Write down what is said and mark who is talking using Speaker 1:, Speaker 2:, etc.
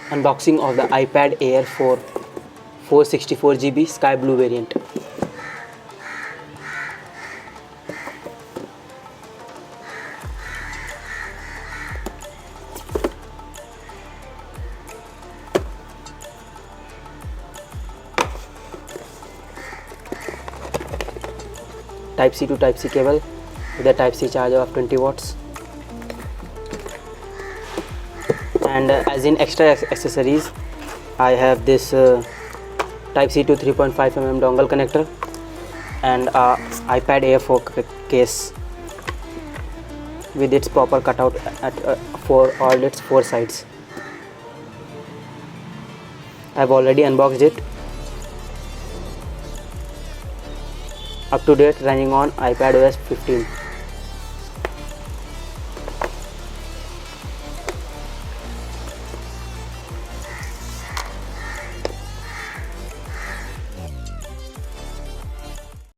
Speaker 1: Unboxing of the iPad Air 4 464 GB sky blue variant. Type C to Type C cable with a Type C charger of 20 watts. And as in extra accessories, I have this Type C to 3.5 mm dongle connector and a iPad Air 4 case with its proper cutout for all its 4 sides. I've already unboxed it. Up to date, running on iPadOS 15.